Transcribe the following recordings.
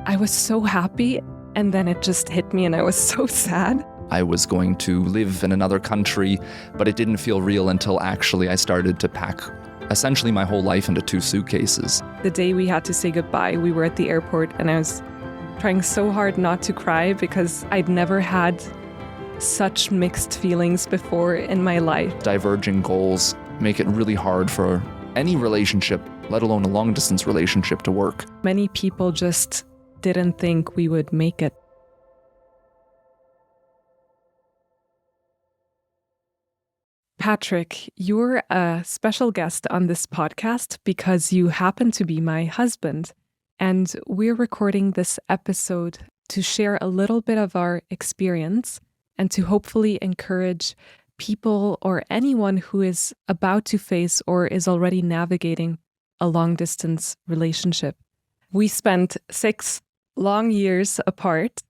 I was so happy, and then it just hit me and I was so sad. I was going to live in another country, but it didn't feel real until actually I started to pack essentially my whole life into 2 suitcases. The day we had to say goodbye, we were at the airport and I was trying so hard not to cry because I'd never had such mixed feelings before in my life. Diverging goals make it really hard for any relationship, let alone a long-distance relationship, to work. Many people just didn't think we would make it. Patrick, you're a special guest on this podcast because you happen to be my husband. And we're recording this episode to share a little bit of our experience and to hopefully encourage people or anyone who is about to face or is already navigating a long-distance relationship. We spent 6 long years apart.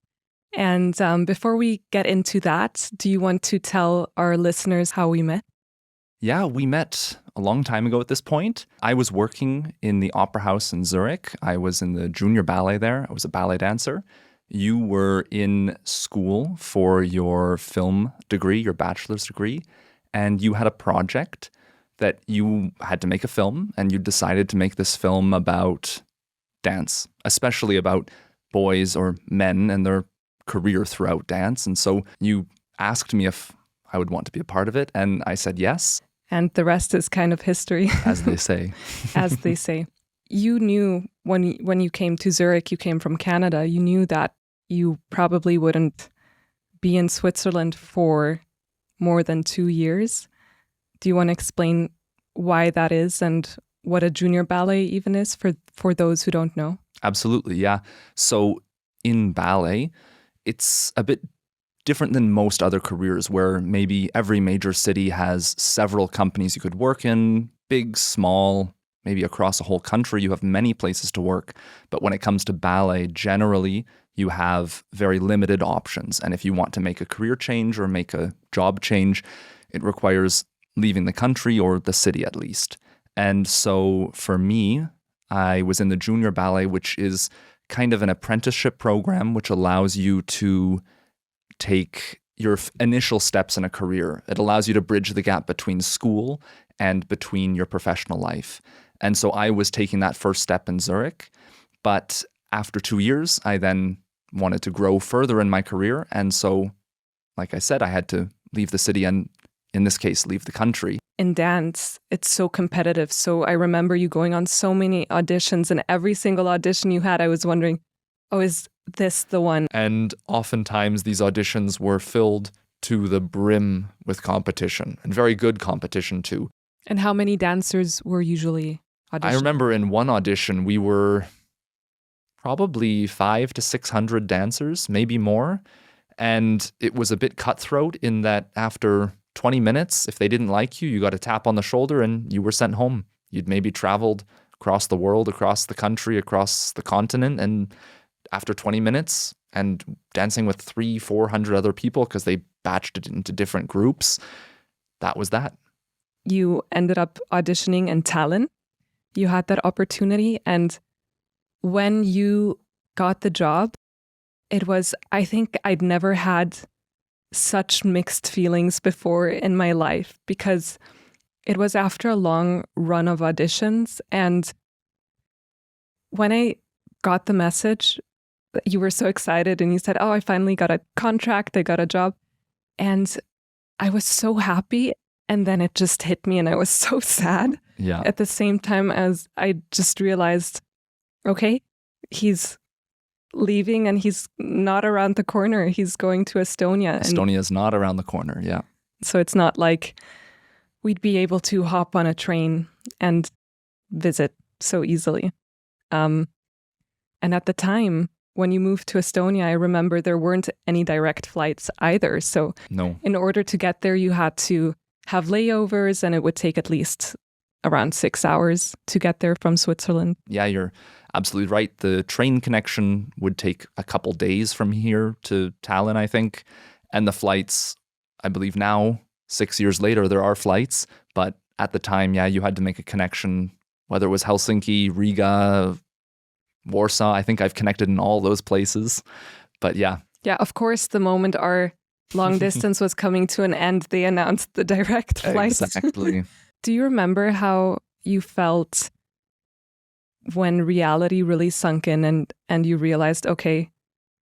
And before we get into that, do you want to tell our listeners how we met? Yeah, we met a long time ago at this point. I was working in the opera house in Zurich. I was in the junior ballet there. I was a ballet dancer. You were in school for your film degree, your bachelor's degree, and you had a project that you had to make a film, and you decided to make this film about dance, especially about boys or men and their career throughout dance. And so you asked me if I would want to be a part of it, and I said yes. And the rest is kind of history. As they say. As they say. You knew when you came to Zurich, you came from Canada, you knew that you probably wouldn't be in Switzerland for more than 2 years. Do you want to explain why that is and what a junior ballet even is for those who don't know? Absolutely, yeah. So in ballet, it's a bit different than most other careers where maybe every major city has several companies you could work in, big, small, maybe across a whole country. You have many places to work. But when it comes to ballet, generally, you have very limited options. And if you want to make a career change or make a job change, it requires leaving the country or the city at least. And so for me, I was in the junior ballet, which is kind of an apprenticeship program, which allows you to take your initial steps in a career. It allows you to bridge the gap between school and between your professional life. And so I was taking that first step in Zurich. But after 2 years, I then wanted to grow further in my career. And so, like I said, I had to leave the city and, in this case, leave the country. In dance, it's so competitive. So I remember you going on so many auditions, and every single audition you had, I was wondering, oh, is this the one? And oftentimes these auditions were filled to the brim with competition, and very good competition too. And how many dancers were usually auditioning? I remember in one audition, we were probably 500 to 600 dancers, maybe more. And it was a bit cutthroat in that after 20 minutes, if they didn't like you, you got a tap on the shoulder and you were sent home. You'd maybe traveled across the world, across the country, across the continent, and after 20 minutes and dancing with 300-400 other people because they batched it into different groups, that was that. You ended up auditioning in Tallinn. You had that opportunity, and when you got the job, it was, I think I'd never had such mixed feelings before in my life because it was after a long run of auditions. And when I got the message, you were so excited and you said, oh, I finally got a contract, I got a job. And I was so happy. And then it just hit me and I was so sad. Yeah. At the same time as I just realized, okay, he's leaving and he's not around the corner. He's going to Estonia. Estonia is not around the corner, yeah. So it's not like we'd be able to hop on a train and visit so easily. And at the time, when you moved to Estonia, I remember there weren't any direct flights either. So no. In order to get there, you had to have layovers and it would take at least around 6 hours to get there from Switzerland. Yeah, you're absolutely right. The train connection would take a couple days from here to Tallinn, I think. And the flights, I believe now, 6 years later, there are flights. But at the time, yeah, you had to make a connection, whether it was Helsinki, Riga, Warsaw. I think I've connected in all those places. But yeah. Yeah, of course, the moment our long distance was coming to an end, they announced the direct flight. Exactly. Do you remember how you felt when reality really sunk in and you realized, okay,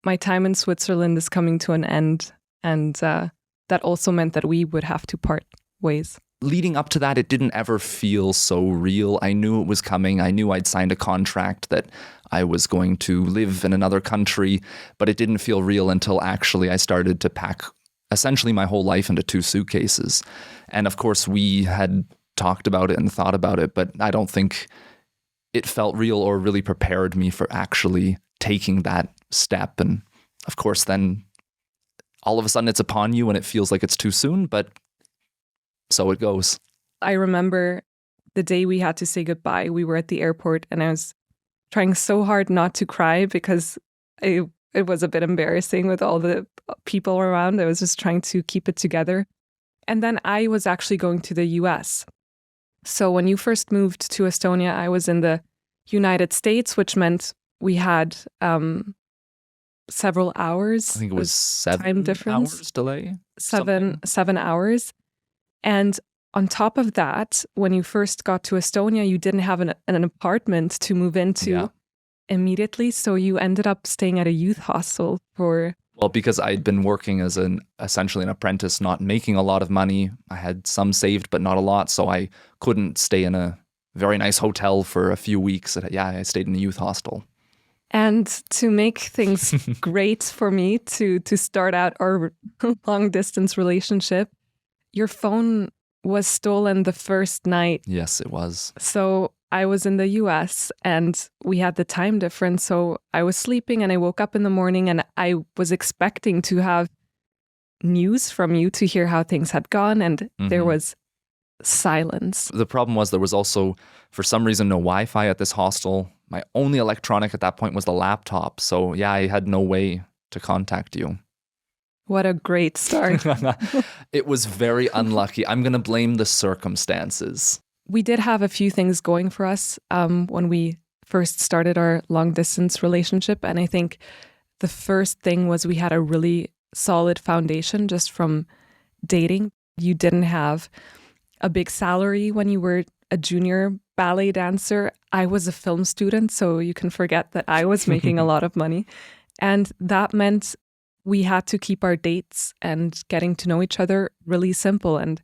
my time in Switzerland is coming to an end, and that also meant that we would have to part ways? Leading up to that, it didn't ever feel so real. I knew it was coming. I knew I'd signed a contract that I was going to live in another country, but it didn't feel real until actually I started to pack essentially my whole life into 2 suitcases. And of course, we had talked about it and thought about it, but I don't think it felt real or really prepared me for actually taking that step. And of course, then all of a sudden it's upon you and it feels like it's too soon, but so it goes. I remember the day we had to say goodbye. We were at the airport and I was trying so hard not to cry because it was a bit embarrassing with all the people around. I was just trying to keep it together. And then I was actually going to the US. So when you first moved to Estonia, I was in the United States, which meant we had several hours. I think it was 7 time difference. hours delay. 7 hours. And on top of that, when you first got to Estonia, you didn't have an apartment to move into immediately. So you ended up staying at a youth hostel for... Well, because I'd been working as essentially an apprentice, not making a lot of money. I had some saved, but not a lot. So I couldn't stay in a very nice hotel for a few weeks. I stayed in a youth hostel. And to make things great for me to start out our long distance relationship, your phone was stolen the first night. Yes, it was. So I was in the US and we had the time difference. So I was sleeping and I woke up in the morning and I was expecting to have news from you to hear how things had gone. And there was silence. The problem was there was also, for some reason, no Wi-Fi at this hostel. My only electronic at that point was the laptop. So yeah, I had no way to contact you. What a great start. It was very unlucky. I'm going to blame the circumstances. We did have a few things going for us when we first started our long distance relationship. And I think the first thing was we had a really solid foundation just from dating. You didn't have a big salary when you were a junior ballet dancer. I was a film student, so you can forget that I was making a lot of money. And that meant we had to keep our dates and getting to know each other really simple. And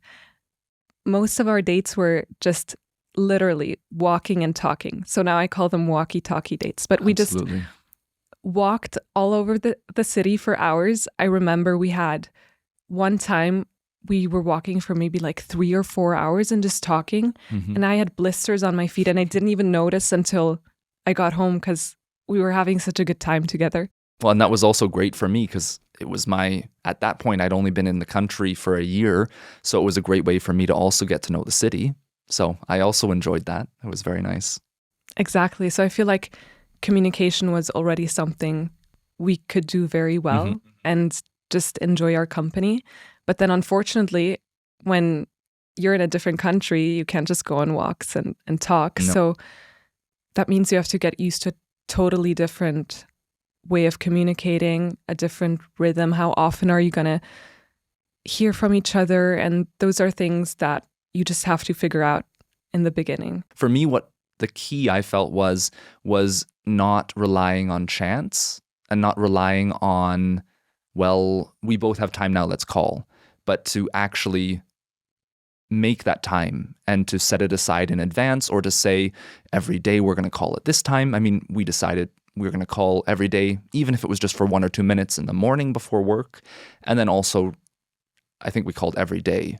most of our dates were just literally walking and talking. So now I call them walkie-talkie dates. But we Absolutely. just walked all over the city for hours. I remember we had one time we were walking for maybe like 3 or 4 hours and just talking. And I had blisters on my feet and I didn't even notice until I got home because we were having such a good time together. Well, and that was also great for me because it was at that point, I'd only been in the country for a year. So it was a great way for me to also get to know the city. So I also enjoyed that. It was very nice. Exactly. So I feel like communication was already something we could do very well and just enjoy our company. But then unfortunately, when you're in a different country, you can't just go on walks and talk. No. So that means you have to get used to a totally different way of communicating, a different rhythm. How often are you going to hear from each other? And those are things that you just have to figure out in the beginning. For me, what the key I felt was not relying on chance and not relying on, well, we both have time now, let's call, but to actually make that time and to set it aside in advance or to say every day we're going to call at this time. I mean, we decided we were going to call every day, even if it was just for 1 or 2 minutes in the morning before work. And then also, I think we called every day,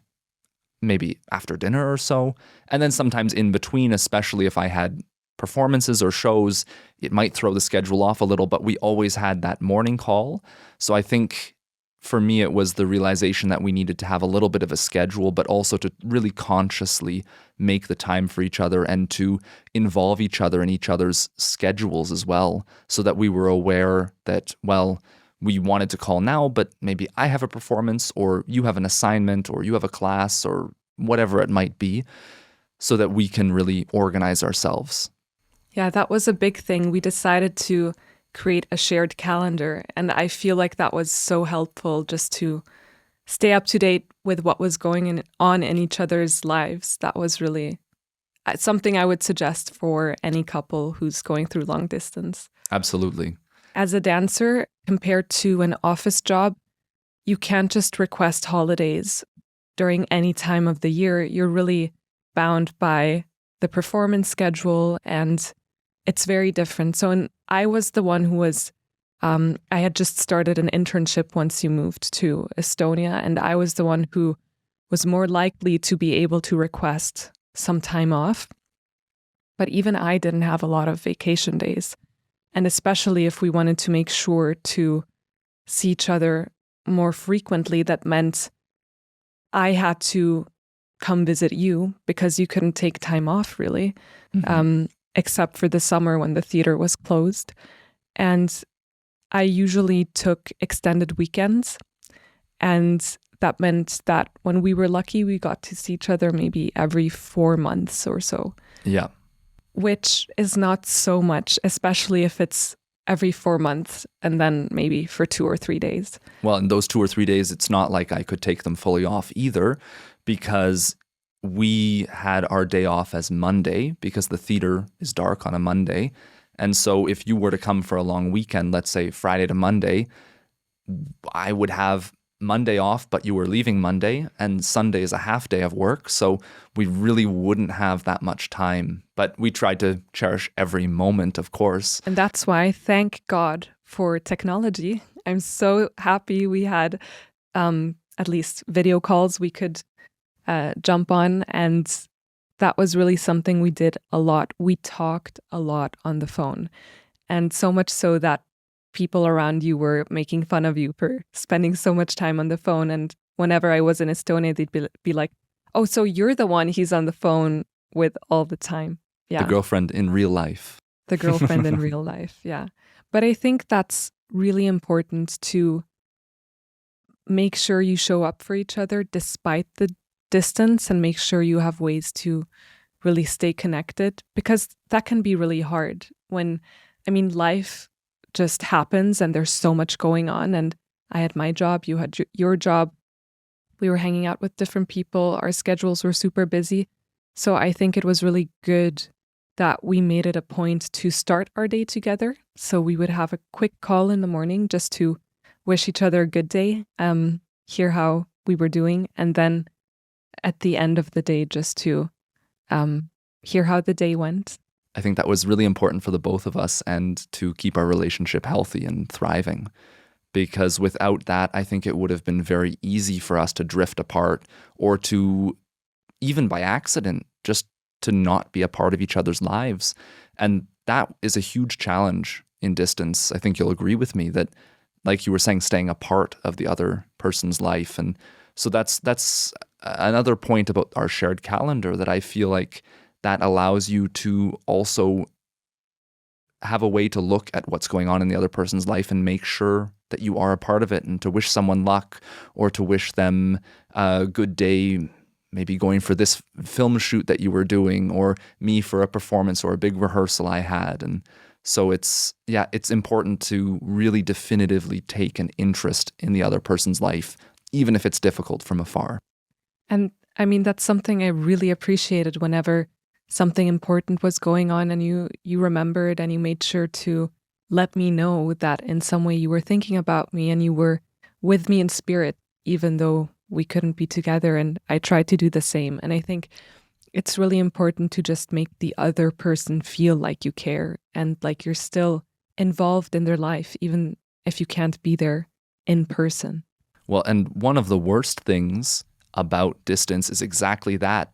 maybe after dinner or so. And then sometimes in between, especially if I had performances or shows, it might throw the schedule off a little, but we always had that morning call. So I think for me, it was the realization that we needed to have a little bit of a schedule, but also to really consciously make the time for each other and to involve each other in each other's schedules as well, so that we were aware that, well, we wanted to call now, but maybe I have a performance or you have an assignment or you have a class or whatever it might be, so that we can really organize ourselves. Yeah, that was a big thing. We decided to create a shared calendar, and I feel like that was so helpful just to stay up to date with what was on in each other's lives. That was really something I would suggest for any couple who's going through long distance. Absolutely. As a dancer, compared to an office job, you can't just request holidays during any time of the year. You're really bound by the performance schedule, and it's very different. I was the one who was, I had just started an internship once you moved to Estonia, and I was the one who was more likely to be able to request some time off. But even I didn't have a lot of vacation days. And especially if we wanted to make sure to see each other more frequently, that meant I had to come visit you because you couldn't take time off really, except for the summer when the theater was closed. And I usually took extended weekends. And that meant that when we were lucky, we got to see each other maybe every 4 months or so. Yeah. Which is not so much, especially if it's every 4 months and then maybe for 2 or 3 days. Well, in those 2 or 3 days, it's not like I could take them fully off either, because we had our day off as Monday because the theater is dark on a Monday. And so if you were to come for a long weekend, let's say Friday to Monday, I would have Monday off, but you were leaving Monday, and Sunday is a half day of work. So we really wouldn't have that much time. But we tried to cherish every moment, of course. And that's why, thank God for technology. I'm so happy we had at least video calls we could jump on. And that was really something we did a lot. We talked a lot on the phone. And so much so that people around you were making fun of you for spending so much time on the phone. And whenever I was in Estonia, they'd be like, oh, so you're the one he's on the phone with all the time. Yeah. The girlfriend in real life. The girlfriend in real life. Yeah. But I think that's really important to make sure you show up for each other despite the distance, and make sure you have ways to really stay connected, because that can be really hard when, life just happens and there's so much going on. And I had my job, you had your job. We were hanging out with different people. Our schedules were super busy. So I think it was really good that we made it a point to start our day together. So we would have a quick call in the morning just to wish each other a good day, hear how we were doing, and then at the end of the day just to hear how the day went. I think that was really important for the both of us, and to keep our relationship healthy and thriving. Because without that, I think it would have been very easy for us to drift apart, or to, even by accident, just to not be a part of each other's lives. And that is a huge challenge in distance. I think you'll agree with me that, like you were saying, staying a part of the other person's life. And so that's another point about our shared calendar, that I feel like that allows you to also have a way to look at what's going on in the other person's life and make sure that you are a part of it, and to wish someone luck, or to wish them a good day, maybe going for this film shoot that you were doing, or me for a performance or a big rehearsal I had. And so it's important to really definitively take an interest in the other person's life, even if it's difficult from afar. And that's something I really appreciated whenever something important was going on and you remembered, and you made sure to let me know that in some way you were thinking about me and you were with me in spirit, even though we couldn't be together. And I tried to do the same. And I think it's really important to just make the other person feel like you care and like you're still involved in their life, even if you can't be there in person. Well, and one of the worst things about distance is exactly that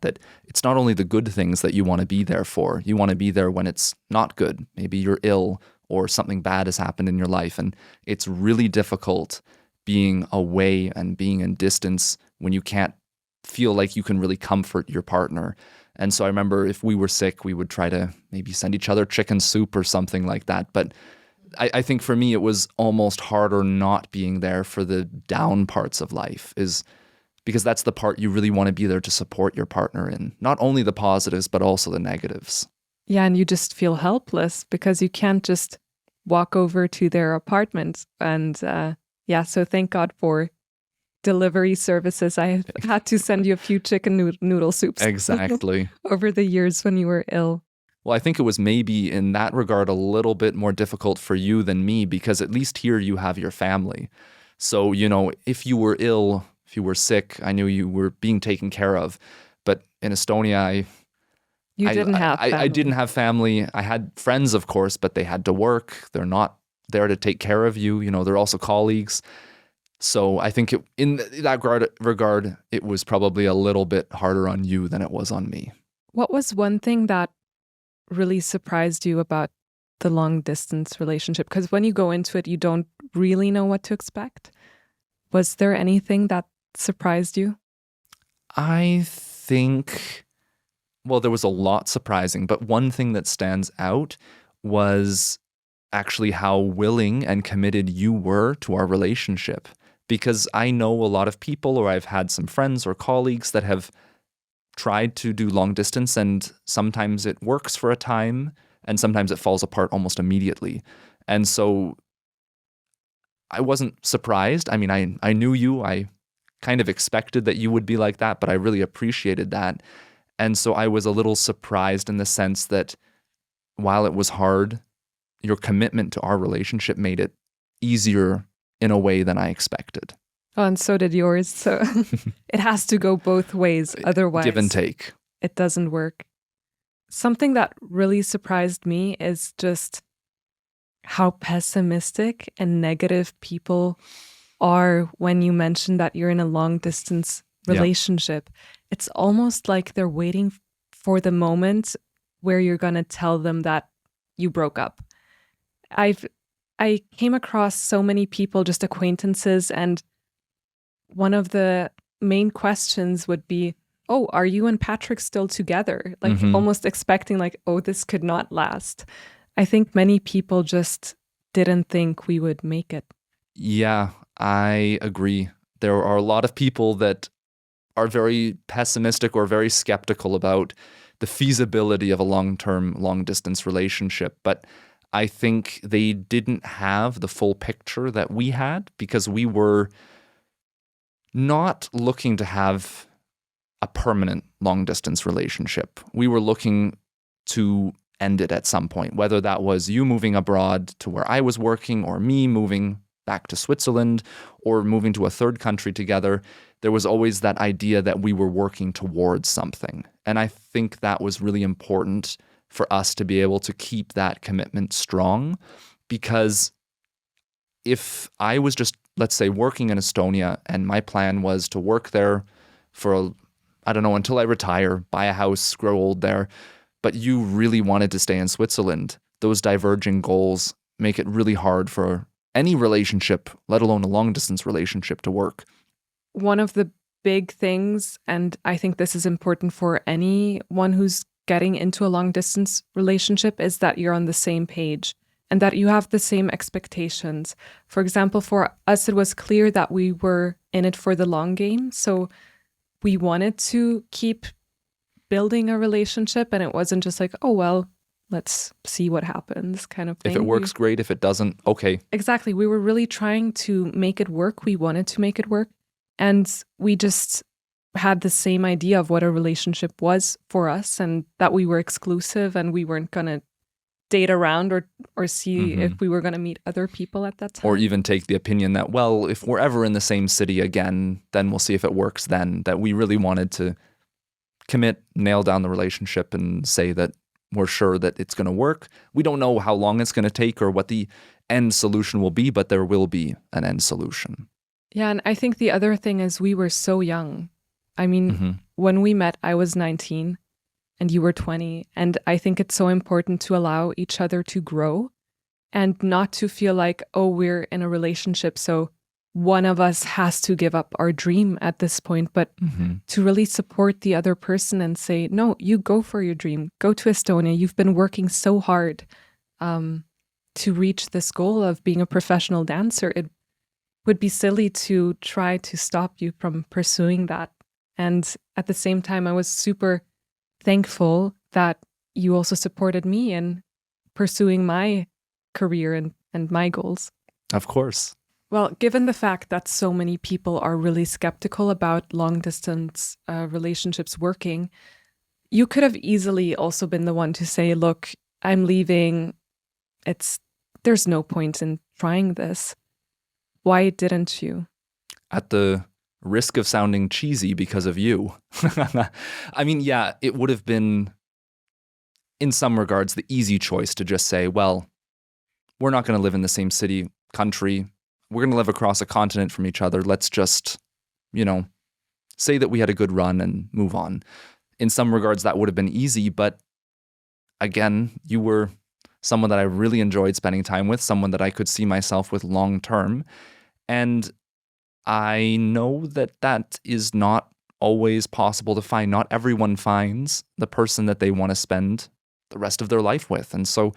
it's not only the good things that you want to be there for. You want to be there when it's not good. Maybe you're ill or something bad has happened in your life. And it's really difficult being away and being in distance when you can't feel like you can really comfort your partner. And so I remember if we were sick, we would try to maybe send each other chicken soup or something like that. But I think for me, it was almost harder not being there for the down parts of life, is because that's the part you really want to be there to support your partner in. Not only the positives, but also the negatives. Yeah, and you just feel helpless because you can't just walk over to their apartment. And so thank God for delivery services. I had to send you a few chicken noodle soups Exactly. over the years when you were ill. Well, I think it was maybe in that regard a little bit more difficult for you than me because at least here you have your family. So, if you were ill, if you were sick, I knew you were being taken care of. But in Estonia, You didn't have family. I didn't have family. I had friends, of course, but they had to work. They're not there to take care of you. They're also colleagues. So I think in that regard, it was probably a little bit harder on you than it was on me. What was one thing that really surprised you about the long distance relationship? Because when you go into it, you don't really know what to expect. Was there anything that surprised you? I think, well, there was a lot surprising, but one thing that stands out was actually how willing and committed you were to our relationship. Because I know a lot of people, or I've had some friends or colleagues that have tried to do long distance, and sometimes it works for a time, and sometimes it falls apart almost immediately. And so I wasn't surprised. I mean, I knew you. I kind of expected that you would be like that, but I really appreciated that. And so I was a little surprised in the sense that while it was hard, your commitment to our relationship made it easier in a way than I expected. Oh, and so did yours. So it has to go both ways. Otherwise, give and take. It doesn't work. Something that really surprised me is just how pessimistic and negative people are when you mention that you're in a long distance relationship. Yeah. It's almost like they're waiting for the moment where you're going to tell them that you broke up. I came across so many people, just acquaintances, and one of the main questions would be, oh, are you and Patrick still together? Like almost expecting like, oh, this could not last. I think many people just didn't think we would make it. Yeah, I agree. There are a lot of people that are very pessimistic or very skeptical about the feasibility of a long-term, long-distance relationship. But I think they didn't have the full picture that we had because we were not looking to have a permanent long-distance relationship. We were looking to end it at some point, whether that was you moving abroad to where I was working or me moving back to Switzerland or moving to a third country together. There was always that idea that we were working towards something. And I think that was really important for us to be able to keep that commitment strong, because if I was just, let's say, working in Estonia and my plan was to work there for, until I retire, buy a house, grow old there, but you really wanted to stay in Switzerland, those diverging goals make it really hard for any relationship, let alone a long-distance relationship, to work. One of the big things, and I think this is important for anyone who's getting into a long-distance relationship, is that you're on the same page and that you have the same expectations. For example, for us, it was clear that we were in it for the long game. So we wanted to keep building a relationship, and it wasn't just like, oh, well, let's see what happens kind of thing. If it works, great. If it doesn't, okay. Exactly. We were really trying to make it work. We wanted to make it work. And we just had the same idea of what a relationship was for us, and that we were exclusive and we weren't going to date around or see if we were going to meet other people at that time. Or even take the opinion that, well, if we're ever in the same city again, then we'll see if it works then. That we really wanted to commit, nail down the relationship and say that we're sure that it's going to work. We don't know how long it's going to take or what the end solution will be, but there will be an end solution. Yeah, and I think the other thing is we were so young. I mean, when we met, I was 19 and you were 20. And I think it's so important to allow each other to grow and not to feel like, oh, we're in a relationship, so one of us has to give up our dream at this point, but to really support the other person and say, no, you go for your dream. Go to Estonia. You've been working so hard to reach this goal of being a professional dancer. It would be silly to try to stop you from pursuing that. And at the same time, I was super thankful that you also supported me in pursuing my career and my goals. Of course. Well, given the fact that so many people are really skeptical about long distance relationships working, you could have easily also been the one to say, look, I'm leaving. There's no point in trying this. Why didn't you? At the risk of sounding cheesy because of you. I mean, yeah, it would have been, in some regards, the easy choice to just say, well, we're not going to live in the same city, country. We're going to live across a continent from each other. Let's just, say that we had a good run and move on. In some regards, that would have been easy. But again, you were someone that I really enjoyed spending time with, someone that I could see myself with long term. And I know that that is not always possible to find. Not everyone finds the person that they want to spend the rest of their life with. And so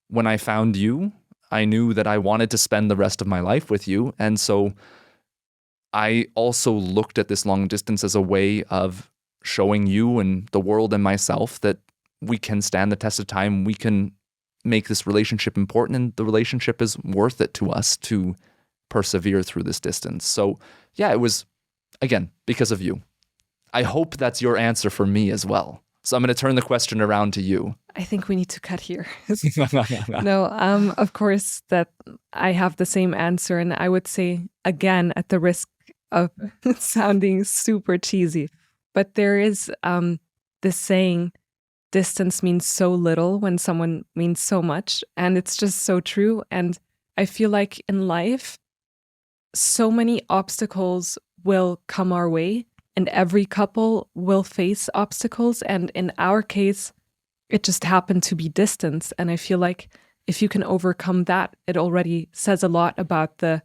when I found you, I knew that I wanted to spend the rest of my life with you. And so I also looked at this long distance as a way of showing you and the world and myself that we can stand the test of time. We can make this relationship important, and the relationship is worth it to us to persevere through this distance. So yeah, it was, again, because of you. I hope that's your answer for me as well. So I'm going to turn the question around to you. I think we need to cut here. No, of course that I have the same answer. And I would say, again, at the risk of sounding super cheesy, but there is this saying, distance means so little when someone means so much. And it's just so true. And I feel like in life, so many obstacles will come our way, and every couple will face obstacles. And in our case, it just happened to be distance. And I feel like if you can overcome that, it already says a lot about the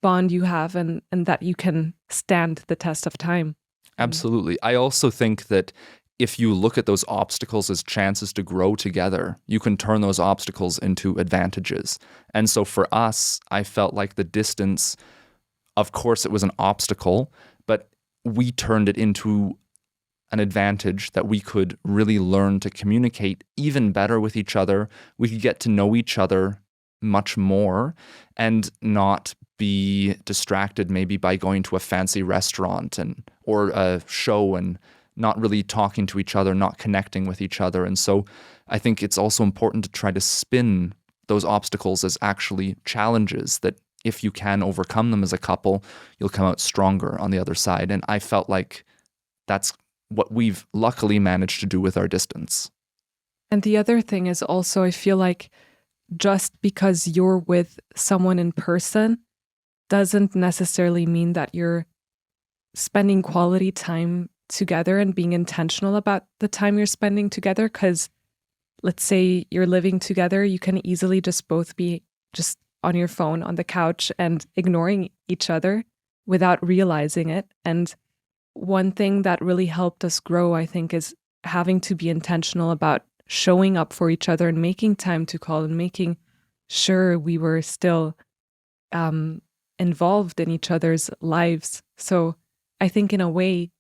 bond you have and that you can stand the test of time. Absolutely. I also think that if you look at those obstacles as chances to grow together, you can turn those obstacles into advantages. And so for us, I felt like the distance, of course, it was an obstacle, but we turned it into an advantage that we could really learn to communicate even better with each other. We could get to know each other much more and not be distracted maybe by going to a fancy restaurant or a show and not really talking to each other, not connecting with each other. And so I think it's also important to try to spin those obstacles as actually challenges that if you can overcome them as a couple, you'll come out stronger on the other side. And I felt like that's what we've luckily managed to do with our distance. And the other thing is also, I feel like just because you're with someone in person doesn't necessarily mean that you're spending quality time together and being intentional about the time you're spending together. Because let's say you're living together, you can easily just both be just on your phone on the couch and ignoring each other without realizing it. And one thing that really helped us grow, I think, is having to be intentional about showing up for each other and making time to call and making sure we were still involved in each other's lives. So I think in a way,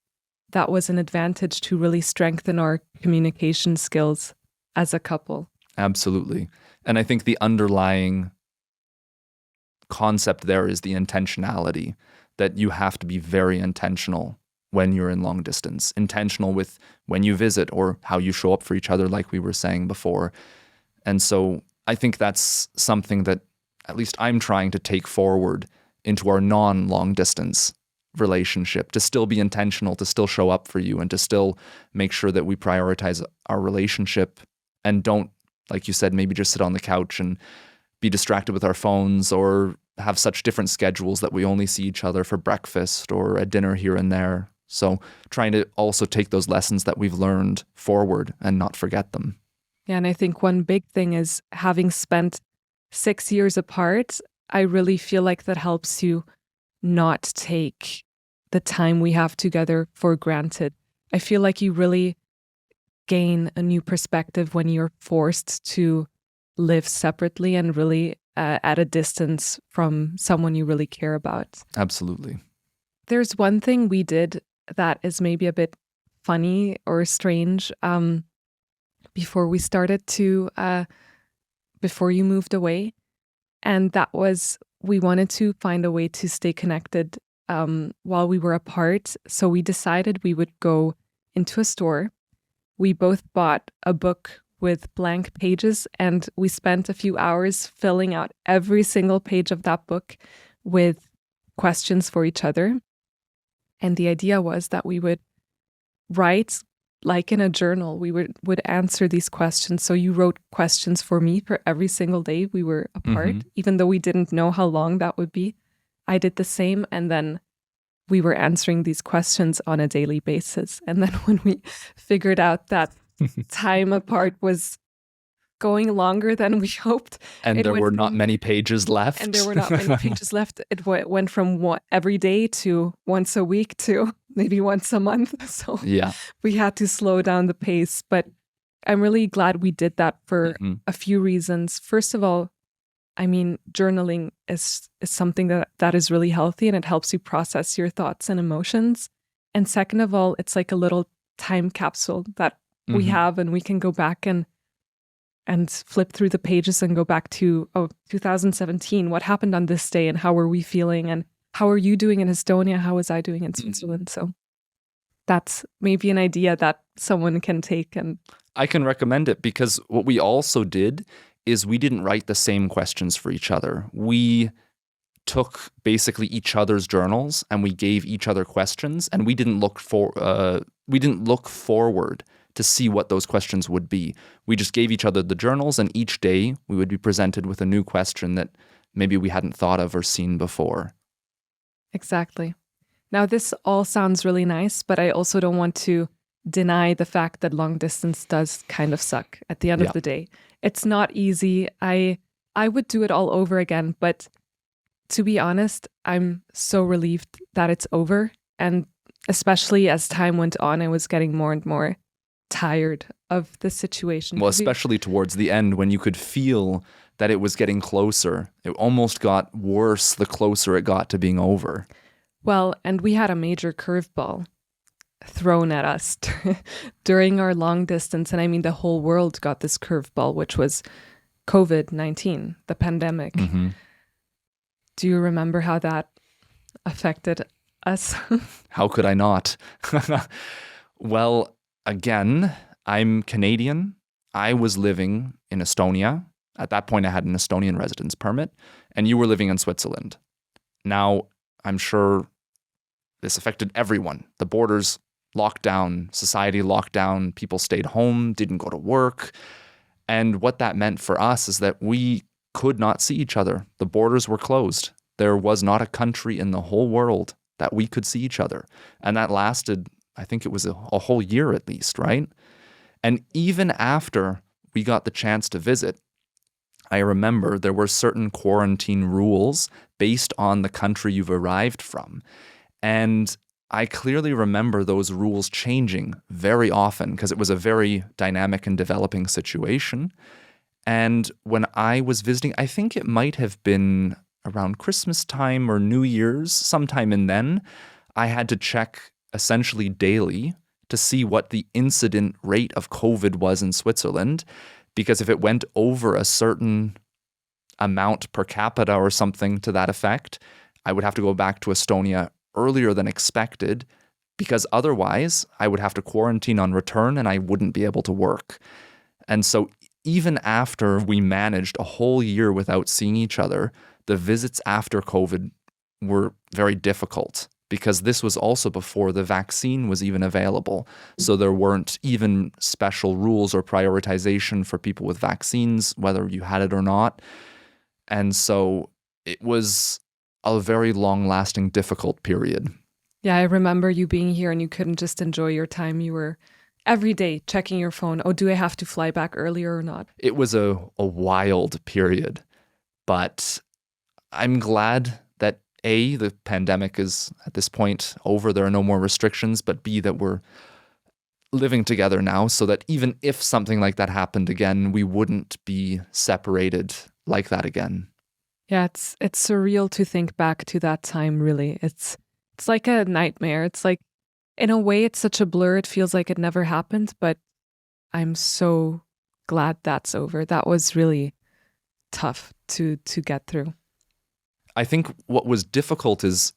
that was an advantage to really strengthen our communication skills as a couple. Absolutely. And I think the underlying concept there is the intentionality, that you have to be very intentional when you're in long distance, intentional with when you visit or how you show up for each other, like we were saying before. And so I think that's something that at least I'm trying to take forward into our non-long distance relationship, to still be intentional, to still show up for you, and to still make sure that we prioritize our relationship and don't, like you said, maybe just sit on the couch and be distracted with our phones or have such different schedules that we only see each other for breakfast or a dinner here and there. So trying to also take those lessons that we've learned forward and not forget them. Yeah, and I think one big thing is having spent 6 years apart, I really feel like that helps you not take the time we have together for granted. I feel like you really gain a new perspective when you're forced to live separately and really at a distance from someone you really care about. Absolutely. There's one thing we did that is maybe a bit funny or strange, before we started to, before you moved away. And that was, we wanted to find a way to stay connected while we were apart. So we decided we would go into a store. We both bought a book with blank pages, and we spent a few hours filling out every single page of that book with questions for each other. And the idea was that we would write like in a journal. We would answer these questions. So you wrote questions for me for every single day we were apart, even though we didn't know how long that would be. I did the same, and then we were answering these questions on a daily basis. And then when we figured out that time apart was going longer than we hoped. And there were not many pages left. And there were not many pages left. It went from every day to once a week to maybe once a month. So yeah, we had to slow down the pace. But I'm really glad we did that for a few reasons. First of all, I mean, journaling is something that is really healthy, and it helps you process your thoughts and emotions. And second of all, it's like a little time capsule that we have, and we can go back and flip through the pages and go back to 2017. What happened on this day, and how were we feeling, and how are you doing in Estonia? How was I doing in Switzerland? So that's maybe an idea that someone can take. And I can recommend it, because what we also did is we didn't write the same questions for each other. We took basically each other's journals and we gave each other questions, and we didn't look forward to see what those questions would be. We just gave each other the journals, and each day we would be presented with a new question that maybe we hadn't thought of or seen before. Exactly. Now, this all sounds really nice, but I also don't want to deny the fact that long distance does kind of suck at the end of the day. It's not easy. I would do it all over again, but to be honest, I'm so relieved that it's over. And especially as time went on, I was getting more and more tired of the situation. Well, especially towards the end, when you could feel that it was getting closer. It almost got worse the closer it got to being over. Well, and we had a major curveball thrown at us during our long distance. And I mean, the whole world got this curveball, which was COVID-19, the pandemic. Do you remember how that affected us? How could I not? Well, again, I'm Canadian. I was living in Estonia. At that point, I had an Estonian residence permit, and you were living in Switzerland. Now, I'm sure this affected everyone. The borders locked down, society locked down, people stayed home, didn't go to work. And what that meant for us is that we could not see each other. The borders were closed. There was not a country in the whole world that we could see each other. And that lasted, I think it was a whole year at least, right? And even after we got the chance to visit, I remember there were certain quarantine rules based on the country you've arrived from. And I clearly remember those rules changing very often, because it was a very dynamic and developing situation. And when I was visiting, I think it might have been around Christmas time or New Year's, sometime in then, I had to check essentially daily to see what the incident rate of COVID was in Switzerland, because if it went over a certain amount per capita or something to that effect, I would have to go back to Estonia earlier than expected, because otherwise I would have to quarantine on return and I wouldn't be able to work. And so even after we managed a whole year without seeing each other, the visits after COVID were very difficult, because this was also before the vaccine was even available. So there weren't even special rules or prioritization for people with vaccines, whether you had it or not. And so it was a very long-lasting, difficult period. Yeah, I remember you being here and you couldn't just enjoy your time. You were every day checking your phone. Oh, do I have to fly back earlier or not? It was a wild period, but I'm glad that A, the pandemic is at this point over, there are no more restrictions, but B, that we're living together now, so that even if something like that happened again, we wouldn't be separated like that again. Yeah, it's surreal to think back to that time, really. It's like a nightmare. It's like, in a way, it's such a blur. It feels like it never happened, but I'm so glad that's over. That was really tough to get through. I think what was difficult is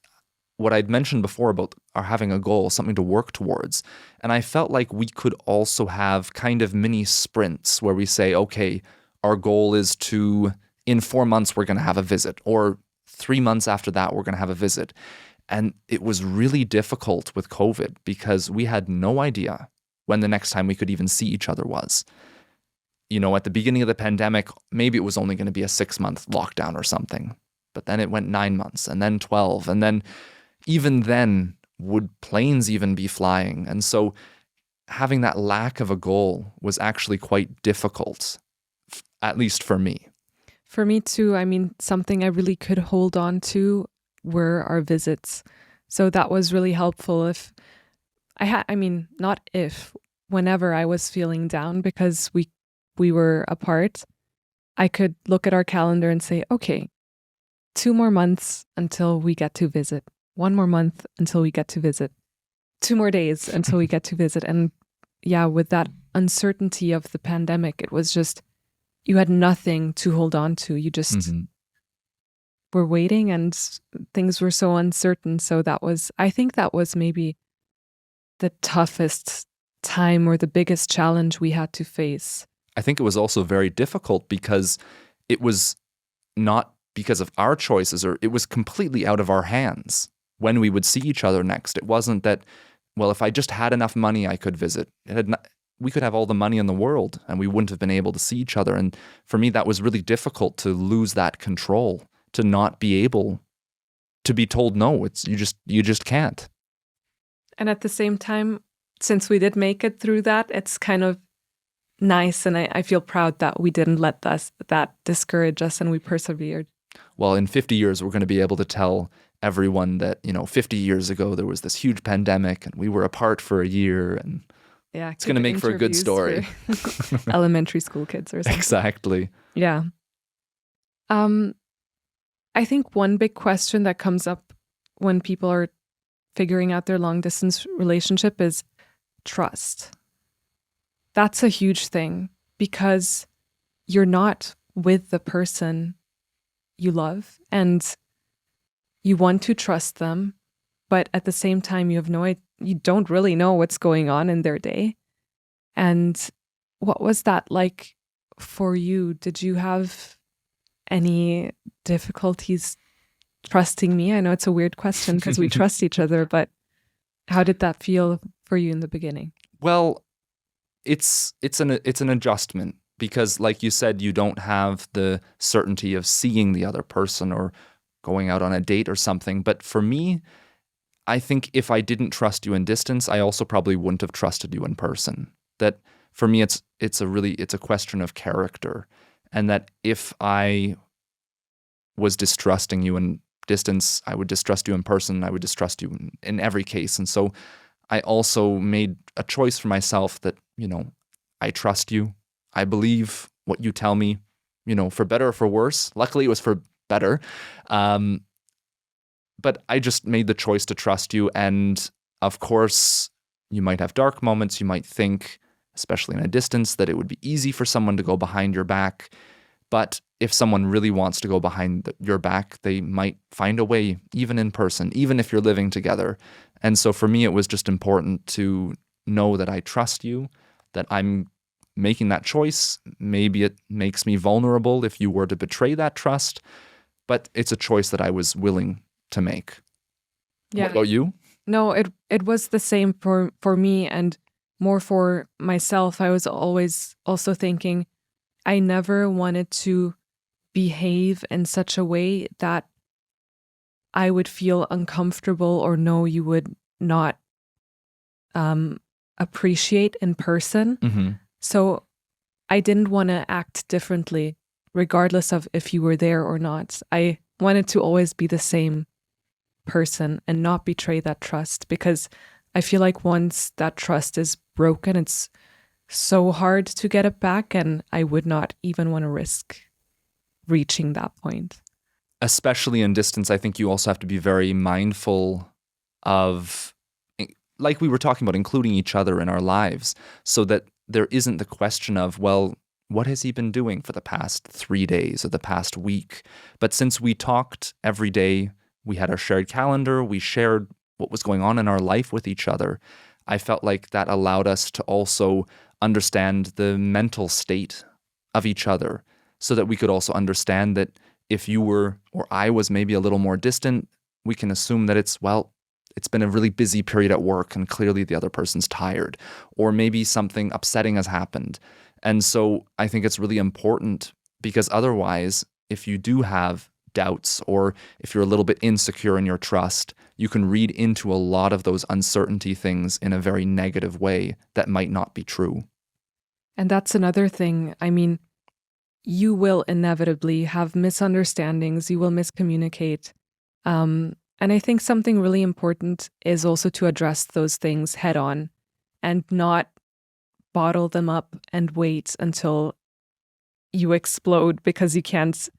what I'd mentioned before about our having a goal, something to work towards. And I felt like we could also have kind of mini sprints where we say, okay, our goal is to, in 4 months, we're going to have a visit, or 3 months after that, we're going to have a visit. And it was really difficult with COVID because we had no idea when the next time we could even see each other was. You know, at the beginning of the pandemic, maybe it was only going to be a 6-month lockdown or something. But then it went 9 months and then 12. And then even then, would planes even be flying? And so having that lack of a goal was actually quite difficult, at least for me. For me too. I mean, something I really could hold on to were our visits. So that was really helpful whenever I was feeling down because we were apart, I could look at our calendar and say, okay, 2 more months until we get to visit. 1 more month until we get to visit. 2 more days until we get to visit. And yeah, with that uncertainty of the pandemic, it was just, you had nothing to hold on to. You just were waiting and things were so uncertain. So I think that was maybe the toughest time or the biggest challenge we had to face. I think it was also very difficult because it was not because of our choices, or it was completely out of our hands when we would see each other next. It wasn't that, well, if I just had enough money, I could visit. We could have all the money in the world and we wouldn't have been able to see each other. And for me, that was really difficult to lose that control, to not be able to be told no. You just can't. And at the same time, since we did make it through that, it's kind of nice. And I feel proud that we didn't let that discourage us and we persevered. Well, in 50 years, we're going to be able to tell everyone that, 50 years ago, there was this huge pandemic and we were apart for a year. And yeah, it's going to make for a good story. Elementary school kids or something. Exactly. Yeah. I think one big question that comes up when people are figuring out their long distance relationship is trust. That's a huge thing because you're not with the person you love and you want to trust them, but at the same time you don't really know what's going on in their day. And what was that like for you? Did you have any difficulties trusting me? I know it's a weird question because we trust each other, but how did that feel for you in the beginning? Well, it's an adjustment because, like you said, you don't have the certainty of seeing the other person or going out on a date or something. But for me, I think if I didn't trust you in distance, I also probably wouldn't have trusted you in person. That for me, it's a question of character, and that if I was distrusting you in distance, I would distrust you in person. I would distrust you in every case. And so I also made a choice for myself that, I trust you. I believe what you tell me, for better or for worse. Luckily, it was for better. But I just made the choice to trust you. And of course, you might have dark moments. You might think, especially in a distance, that it would be easy for someone to go behind your back. But if someone really wants to go behind your back, they might find a way, even in person, even if you're living together. And so for me, it was just important to know that I trust you, that I'm making that choice. Maybe it makes me vulnerable if you were to betray that trust, but it's a choice that I was willing to make. Yeah. What about you? No, it was the same for me and more for myself. I was always also thinking I never wanted to behave in such a way that I would feel uncomfortable or know you would not appreciate in person. Mm-hmm. So I didn't want to act differently, regardless of if you were there or not. I wanted to always be the same person and not betray that trust, because I feel like once that trust is broken, it's so hard to get it back, and I would not even want to risk reaching that point. Especially in distance, I think you also have to be very mindful of, like we were talking about, including each other in our lives, so that there isn't the question of, well, what has he been doing for the past 3 days or the past week? But since we talked every day, we had our shared calendar, we shared what was going on in our life with each other, I felt like that allowed us to also understand the mental state of each other, so that we could also understand that if you were, or I was maybe a little more distant, we can assume that it's been a really busy period at work and clearly the other person's tired, or maybe something upsetting has happened. And so I think it's really important, because otherwise, if you do have doubts, or if you're a little bit insecure in your trust, you can read into a lot of those uncertainty things in a very negative way that might not be true. And that's another thing. I mean, you will inevitably have misunderstandings, you will miscommunicate. And I think something really important is also to address those things head on and not bottle them up and wait until you explode because you can't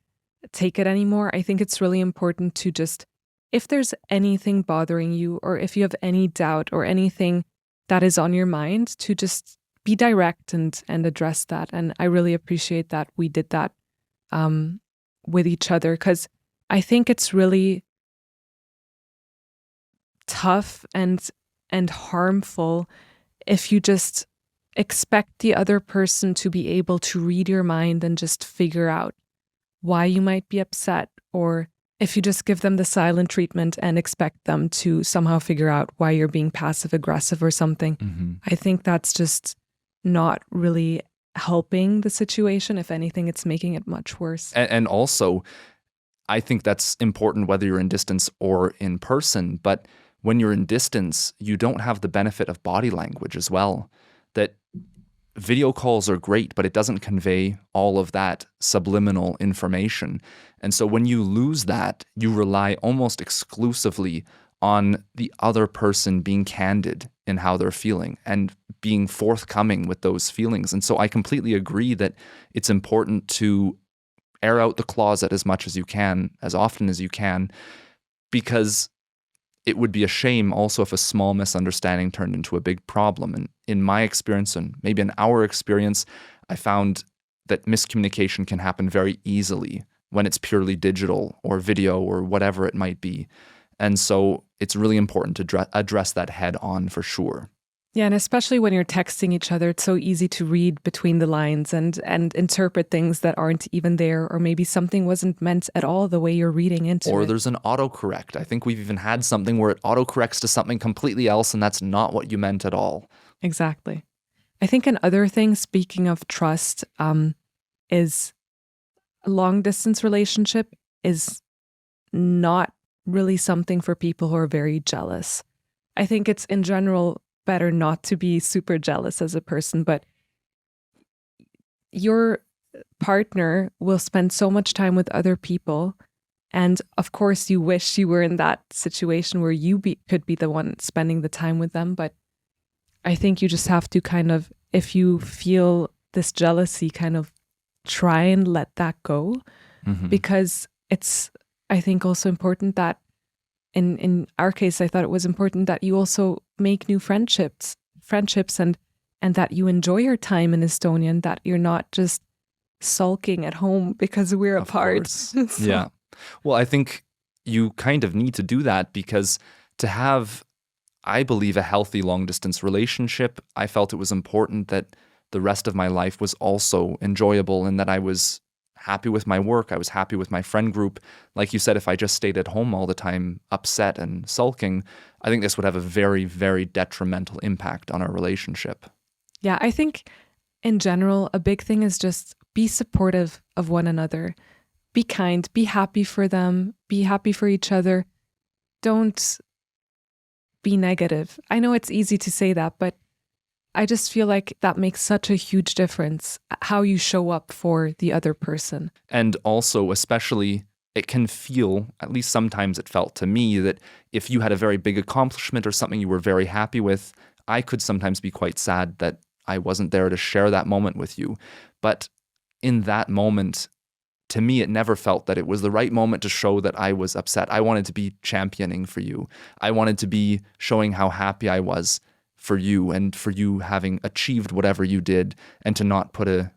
take it anymore. I think it's really important to just, if there's anything bothering you, or if you have any doubt or anything that is on your mind, to just be direct and address that. And I really appreciate that we did that with each other, because I think it's really tough and harmful if you just expect the other person to be able to read your mind and just figure out why you might be upset, or if you just give them the silent treatment and expect them to somehow figure out why you're being passive aggressive or something. Mm-hmm. I think that's just not really helping the situation. If anything, it's making it much worse. And also, I think that's important whether you're in distance or in person. But when you're in distance, you don't have the benefit of body language as well. That video calls are great, but it doesn't convey all of that subliminal information. And so when you lose that, you rely almost exclusively on the other person being candid in how they're feeling and being forthcoming with those feelings. And so I completely agree that it's important to air out the closet as much as you can, as often as you can, because it would be a shame also if a small misunderstanding turned into a big problem. And in my experience, and maybe in our experience, I found that miscommunication can happen very easily when it's purely digital or video or whatever it might be. And so it's really important to address that head on for sure. Yeah, and especially when you're texting each other, it's so easy to read between the lines and interpret things that aren't even there, or maybe something wasn't meant at all the way you're reading into it. Or there's an autocorrect. I think we've even had something where it autocorrects to something completely else, and that's not what you meant at all. Exactly. I think another thing, speaking of trust, is a long distance relationship is not really something for people who are very jealous. I think it's in general better not to be super jealous as a person, but your partner will spend so much time with other people. And of course, you wish you were in that situation where you could be the one spending the time with them. But I think you just have to kind of, if you feel this jealousy, kind of try and let that go. Mm-hmm. Because it's, I think, also important that in our case, I thought it was important that you also make new friendships and that you enjoy your time in Estonia, and that you're not just sulking at home because we're apart. So. Yeah. Well, I think you kind of need to do that, because to have, I believe, a healthy long distance relationship, I felt it was important that the rest of my life was also enjoyable, and that I was happy with my work. I was happy with my friend group. Like you said, if I just stayed at home all the time, upset and sulking, I think this would have a very, very detrimental impact on our relationship. Yeah, I think in general, a big thing is just be supportive of one another. Be kind, be happy for them, be happy for each other. Don't be negative. I know it's easy to say that, but I just feel like that makes such a huge difference, how you show up for the other person. And also, especially, it can feel, at least sometimes it felt to me, that if you had a very big accomplishment or something you were very happy with, I could sometimes be quite sad that I wasn't there to share that moment with you. But in that moment, to me, it never felt that it was the right moment to show that I was upset. I wanted to be championing for you. I wanted to be showing how happy I was for you and for you having achieved whatever you did, and to not put a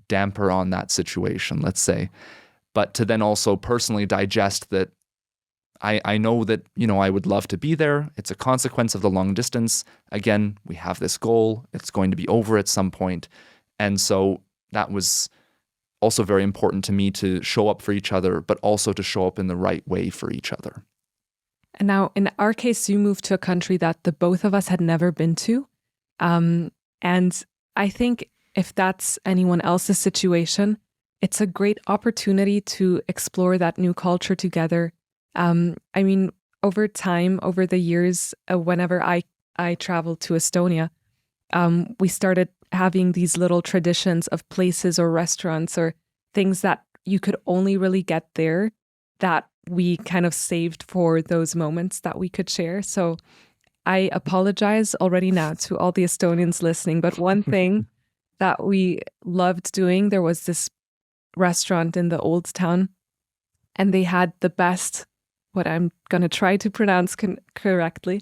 damper on that situation, let's say. But to then also personally digest that I know that, I would love to be there. It's a consequence of the long distance. Again, we have this goal. It's going to be over at some point. And so that was also very important to me, to show up for each other, but also to show up in the right way for each other. And now, in our case, you moved to a country that the both of us had never been to. And I think if that's anyone else's situation, it's a great opportunity to explore that new culture together. I mean, over time, over the years, whenever I traveled to Estonia, we started having these little traditions of places or restaurants or things that you could only really get there, that we kind of saved for those moments that we could share. So I apologize already now to all the Estonians listening, but one thing that we loved doing, there was this restaurant in the old town, and they had the best, what I'm going to try to pronounce correctly,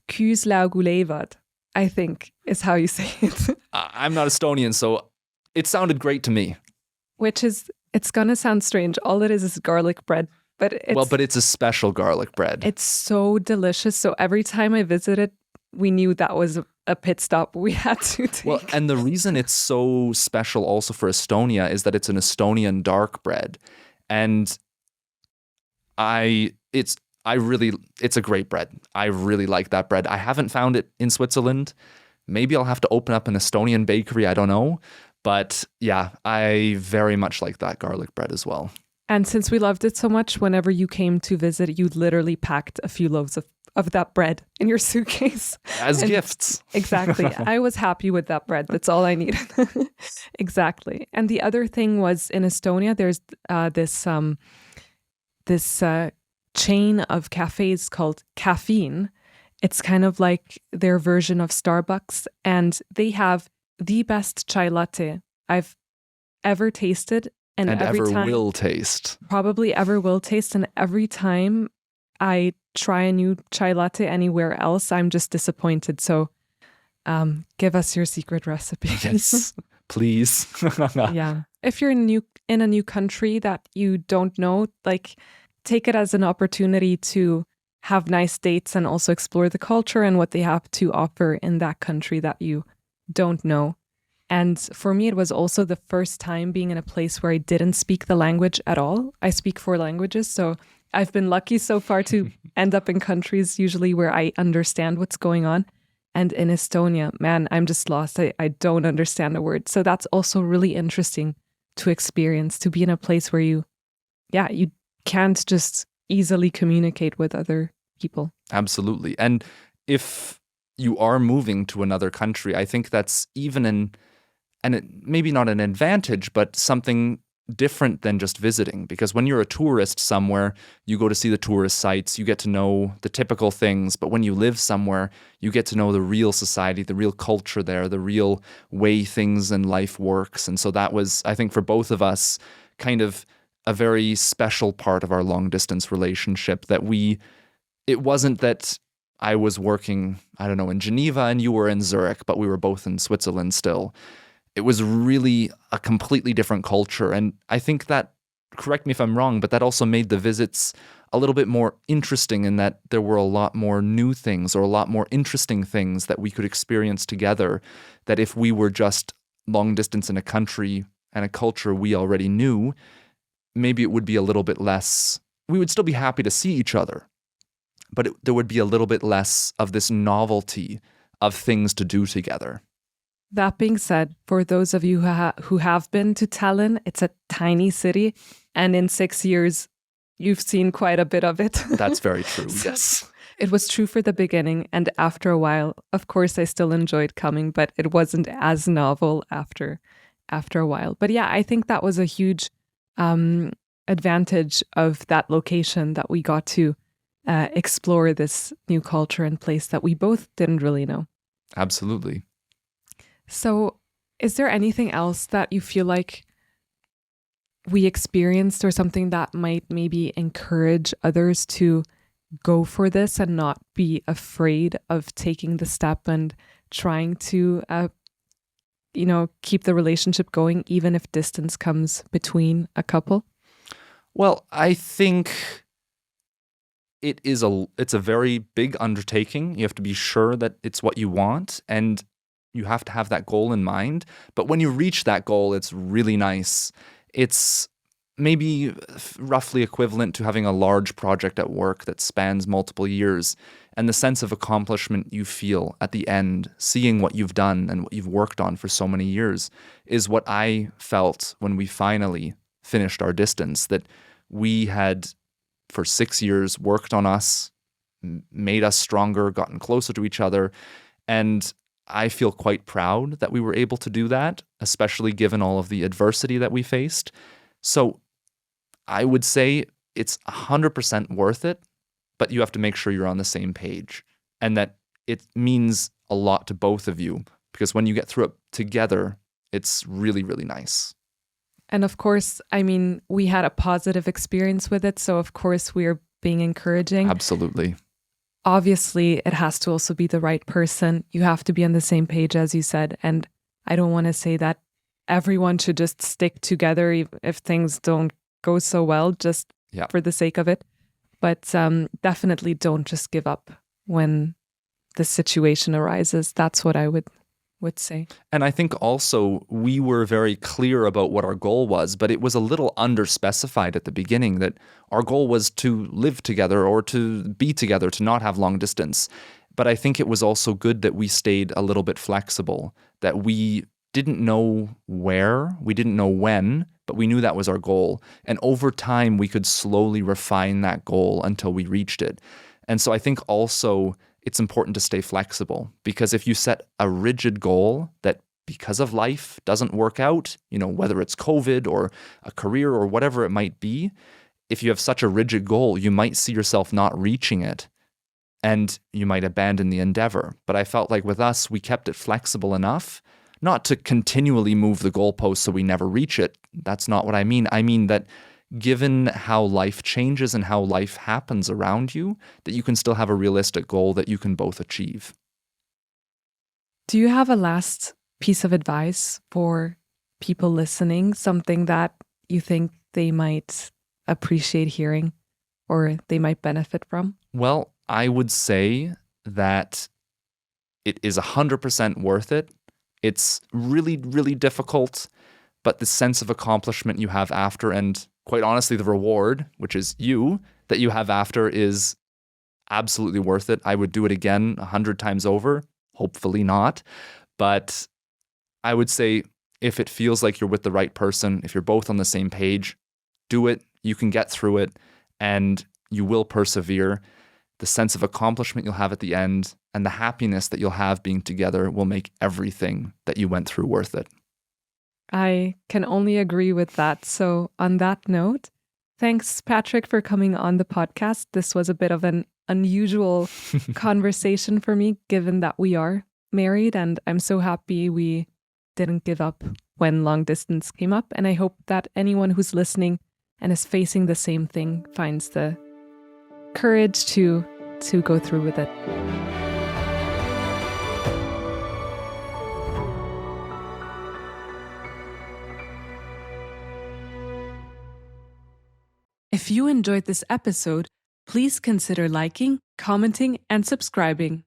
küüslauguleivad, I think is how you say it. I'm not Estonian, so it sounded great to me. Which is, it's going to sound strange. All it is garlic bread. But it's a special garlic bread. It's so delicious. So every time I visited, we knew that was a pit stop we had to take. Well, and the reason it's so special also for Estonia is that it's an Estonian dark bread. And it's a great bread. I really like that bread. I haven't found it in Switzerland. Maybe I'll have to open up an Estonian bakery. I don't know. But yeah, I very much like that garlic bread as well. And since we loved it so much, whenever you came to visit, you literally packed a few loaves of that bread in your suitcase. As gifts. Exactly. I was happy with that bread. That's all I needed. Exactly. And the other thing was, in Estonia, there's this chain of cafes called Caffeine. It's kind of like their version of Starbucks, and they have the best chai latte I've ever tasted. And every ever time, will taste. Probably ever will taste. And every time I try a new chai latte anywhere else, I'm just disappointed. So give us your secret recipe. Yes, please. Yeah. If you're in a new country that you don't know, take it as an opportunity to have nice dates and also explore the culture and what they have to offer in that country that you don't know. And for me, it was also the first time being in a place where I didn't speak the language at all. I speak 4 languages, so I've been lucky so far to end up in countries usually where I understand what's going on. And in Estonia, man, I'm just lost. I don't understand a word. So that's also really interesting to experience, to be in a place where you can't just easily communicate with other people. Absolutely. And if you are moving to another country, I think that's even maybe not an advantage, but something different than just visiting. Because when you're a tourist somewhere, you go to see the tourist sites, you get to know the typical things. But when you live somewhere, you get to know the real society, the real culture there, the real way things in life works. And so that was, I think, for both of us, kind of a very special part of our long distance relationship, that it wasn't that I was working, I don't know, in Geneva and you were in Zurich, but we were both in Switzerland still. It was really a completely different culture. And I think that, correct me if I'm wrong, but that also made the visits a little bit more interesting, in that there were a lot more new things or a lot more interesting things that we could experience together, that if we were just long distance in a country and a culture we already knew, maybe it would be a little bit less, we would still be happy to see each other, but there would be a little bit less of this novelty of things to do together. That being said, for those of you who have been to Tallinn, it's a tiny city, and in 6 years, you've seen quite a bit of it. That's very true, yes. It was true for the beginning, and after a while, of course, I still enjoyed coming, but it wasn't as novel after a while. But yeah, I think that was a huge advantage of that location, that we got to explore this new culture and place that we both didn't really know. Absolutely. So is there anything else that you feel like we experienced, or something that might maybe encourage others to go for this and not be afraid of taking the step and trying to, keep the relationship going, even if distance comes between a couple? Well, I think it's a very big undertaking. You have to be sure that it's what you want, and you have to have that goal in mind. But when you reach that goal, it's really nice. It's maybe roughly equivalent to having a large project at work that spans multiple years, and the sense of accomplishment you feel at the end, seeing what you've done and what you've worked on for so many years, is what I felt when we finally finished our distance, that we had for 6 years worked on us, made us stronger, gotten closer to each other. And I feel quite proud that we were able to do that, especially given all of the adversity that we faced. So I would say it's 100% worth it, but you have to make sure you're on the same page and that it means a lot to both of you, because when you get through it together, it's really, really nice. And of course, I mean, we had a positive experience with it. So of course, we're being encouraging. Absolutely. Obviously, it has to also be the right person. You have to be on the same page, as you said. And I don't want to say that everyone should just stick together if things don't go so well, just for the sake of it. But definitely don't just give up when the situation arises. That's what I would say. And I think also we were very clear about what our goal was, but it was a little underspecified at the beginning, that our goal was to live together or to be together, to not have long distance. But I think it was also good that we stayed a little bit flexible, that we didn't know where, we didn't know when, but we knew that was our goal. And over time, we could slowly refine that goal until we reached it. And so I think also it's important to stay flexible, because if you set a rigid goal that because of life doesn't work out, whether it's COVID or a career or whatever it might be, if you have such a rigid goal, you might see yourself not reaching it and you might abandon the endeavor. But I felt like with us, we kept it flexible enough, not to continually move the goalpost so we never reach it. That's not what I mean. I mean that given how life changes and how life happens around you, that you can still have a realistic goal that you can both achieve. Do you have a last piece of advice for people listening, something that you think they might appreciate hearing or they might benefit from? Well, I would say that it is 100% worth it. It's really, really difficult, but the sense of accomplishment you have after, and quite honestly, the reward, which is you, that you have after, is absolutely worth it. I would do it again 100 times over. Hopefully not. But I would say if it feels like you're with the right person, if you're both on the same page, do it. You can get through it and you will persevere. The sense of accomplishment you'll have at the end and the happiness that you'll have being together will make everything that you went through worth it. I can only agree with that. So on that note, thanks, Patrick, for coming on the podcast. This was a bit of an unusual conversation for me, given that we are married, and I'm so happy we didn't give up when long distance came up. And I hope that anyone who's listening and is facing the same thing finds the courage to go through with it. If you enjoyed this episode, please consider liking, commenting, and subscribing.